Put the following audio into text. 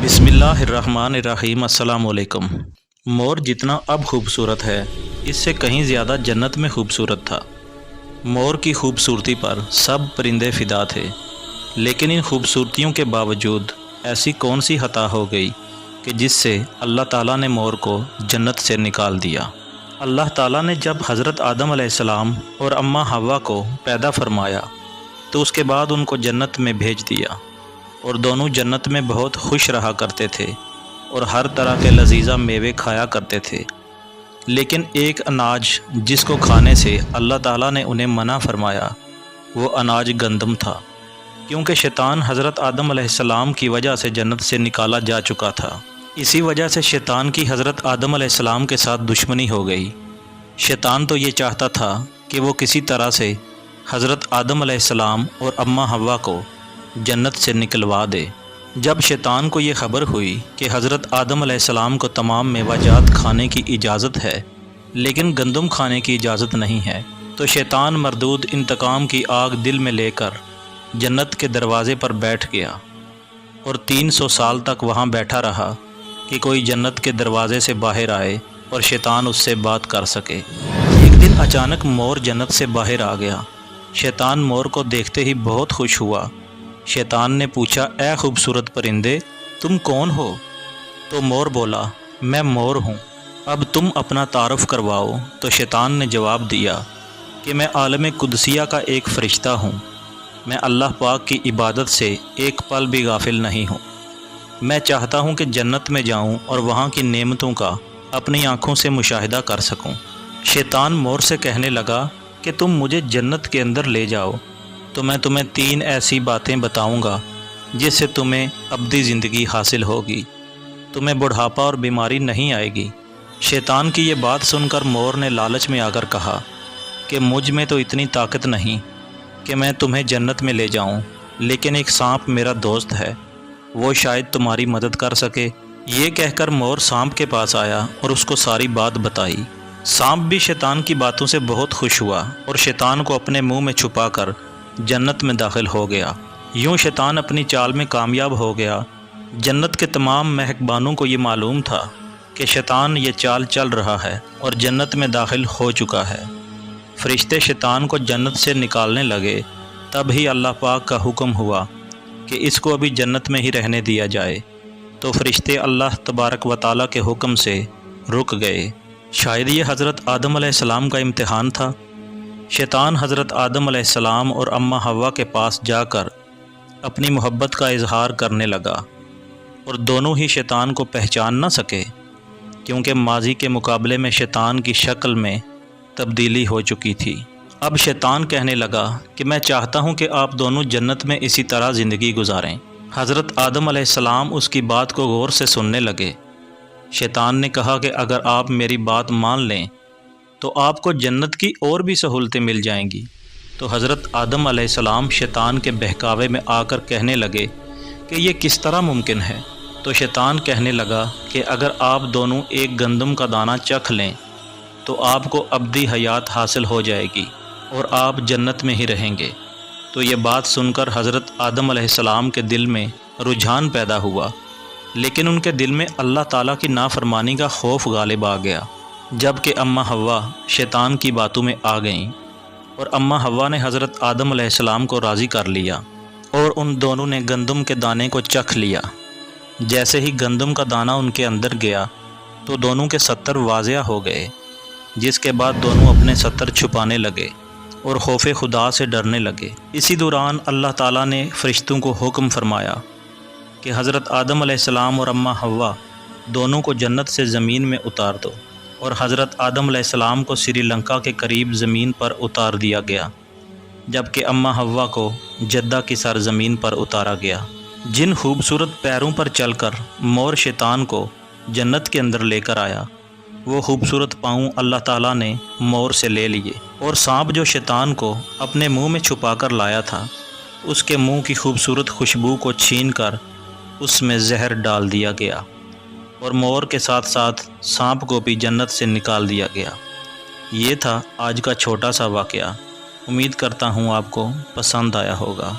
बिस्मिल्लाहिर्रहमानिर्रहीम। अस्सलाम वालेकुम। मोर जितना अब खूबसूरत है, इससे कहीं ज़्यादा जन्नत में खूबसूरत था। मोर की खूबसूरती पर सब परिंदे फ़िदा थे, लेकिन इन खूबसूरतियों के बावजूद ऐसी कौन सी खता हो गई कि जिससे अल्लाह ताला ने मोर को जन्नत से निकाल दिया। अल्लाह ताला ने जब हज़रत आदम अलैहिस्सलाम और अम्मा हव्वा को पैदा फरमाया तो उसके बाद उनको जन्नत में भेज दिया और दोनों जन्नत में बहुत खुश रहा करते थे और हर तरह के लजीज़ा मेवे खाया करते थे। लेकिन एक अनाज जिसको खाने से अल्लाह ताला ने उन्हें मना फरमाया, वो अनाज गंदम था, क्योंकि शैतान हज़रत आदम अलैहिस्सलाम की वजह से जन्नत से निकाला जा चुका था। इसी वजह से शैतान की हज़रत आदम अलैहिस्सलाम के साथ दुश्मनी हो गई। शैतान तो ये चाहता था कि वो किसी तरह से हज़रत आदम अलैहिस्सलाम और अम्मा हव्वा को जन्नत से निकलवा दे। जब शैतान को ये ख़बर हुई कि हज़रत आदम अलैहिस्सलाम को तमाम मेवाजात खाने की इजाज़त है, लेकिन गंदम खाने की इजाज़त नहीं है, तो शैतान मरदूद इंतकाम की आग दिल में लेकर जन्नत के दरवाज़े पर बैठ गया और 300 साल तक वहाँ बैठा रहा कि कोई जन्नत के दरवाज़े से बाहर आए और शैतान उससे बात कर सके। एक दिन अचानक मोर जन्नत से बाहर आ गया। शैतान मोर को देखते ही बहुत खुश हुआ। शैतान ने पूछा, ए खूबसूरत परिंदे, तुम कौन हो? तो मोर बोला, मैं मोर हूँ, अब तुम अपना तारुफ़ करवाओ। तो शैतान ने जवाब दिया कि मैं आलम कुदसिया का एक फ़रिश्ता हूँ, मैं अल्लाह पाक की इबादत से एक पल भी गाफिल नहीं हूँ। मैं चाहता हूँ कि जन्नत में जाऊँ और वहाँ की नेमतों का अपनी आँखों से मुशाहिदा कर सकूँ। शैतान मोर से कहने लगा कि तुम मुझे जन्नत के अंदर ले जाओ तो मैं तुम्हें 3 ऐसी बातें बताऊंगा जिससे तुम्हें अब्दी ज़िंदगी हासिल होगी, तुम्हें बुढ़ापा और बीमारी नहीं आएगी। शैतान की ये बात सुनकर मोर ने लालच में आकर कहा कि मुझ में तो इतनी ताकत नहीं कि मैं तुम्हें जन्नत में ले जाऊं, लेकिन एक सांप मेरा दोस्त है, वो शायद तुम्हारी मदद कर सके। ये कहकर मोर सांप के पास आया और उसको सारी बात बताई। सांप भी शैतान की बातों से बहुत खुश हुआ और शैतान को अपने मुंह में छुपाकर जन्नत में दाखिल हो गया। यूँ शैतान अपनी चाल में कामयाब हो गया। जन्नत के तमाम महकबानों को ये मालूम था कि शैतान ये चाल चल रहा है और जन्नत में दाखिल हो चुका है। फ़रिश्ते शैतान को जन्नत से निकालने लगे, तब ही अल्लाह पाक का हुक्म हुआ कि इसको अभी जन्नत में ही रहने दिया जाए। तो फ़रिश्ते अल्लाह तबारक व तआला के हुक्म से रुक गए। शायद ये हज़रत आदम अलैहिस्सलाम का इम्तिहान था। शैतान हज़रत आदम अलैहिस्सलाम और अम्मा हव्वा के पास जाकर अपनी मोहब्बत का इजहार करने लगा और दोनों ही शैतान को पहचान न सके, क्योंकि माजी के मुकाबले में शैतान की शक्ल में तब्दीली हो चुकी थी। अब शैतान कहने लगा कि मैं चाहता हूँ कि आप दोनों जन्नत में इसी तरह ज़िंदगी गुजारें। हज़रत आदम अलैहिस्सलाम उसकी बात को गौर से सुनने लगे। शैतान ने कहा कि अगर आप मेरी बात मान लें तो आपको जन्नत की और भी सहूलतें मिल जाएंगी। तो हज़रत आदम अलैहिस्सलाम शैतान के बहकावे में आकर कहने लगे कि ये किस तरह मुमकिन है। तो शैतान कहने लगा कि अगर आप दोनों एक गंदम का दाना चख लें तो आपको अब्दी हयात हासिल हो जाएगी और आप जन्नत में ही रहेंगे। तो ये बात सुनकर हज़रत आदम अलैहिस्सलाम के दिल में रुझान पैदा हुआ, लेकिन उनके दिल में अल्लाह ताला की नाफरमानी का खौफ गालिब आ गया। जबकि अम्मा हव्वा शैतान की बातों में आ गईं और अम्मा हव्वा ने हज़रत आदम अलैहिस्सलाम को राज़ी कर लिया और उन दोनों ने गंदम के दाने को चख लिया। जैसे ही गंदम का दाना उनके अंदर गया तो दोनों के सत्तर वाज़िया हो गए, जिसके बाद दोनों अपने सत्तर छुपाने लगे और खौफ खुदा से डरने लगे। इसी दौरान अल्लाह ताला ने फ़रिश्तों को हुक्म फरमाया कि हज़रत आदम अलैहिस्सलाम और अम्मा हव्वा दोनों को जन्नत से ज़मीन में उतार दो, और हज़रत आदम अलैहिस्सलाम को श्रीलंका के करीब ज़मीन पर उतार दिया गया, जबकि अम्मा हव्वा को जद्दा की सरज़मीन पर उतारा गया। जिन खूबसूरत पैरों पर चलकर मोर शैतान को जन्नत के अंदर लेकर आया, वो खूबसूरत पाँव अल्लाह ताला ने मोर से ले लिए, और सांप जो शैतान को अपने मुंह में छुपा कर लाया था, उसके मुंह की खूबसूरत खुशबू को छीन कर उसमें जहर डाल दिया गया और मोर के साथ साथ सांप को भी जन्नत से निकाल दिया गया। ये था आज का छोटा सा वाक़या। उम्मीद करता हूँ आपको पसंद आया होगा।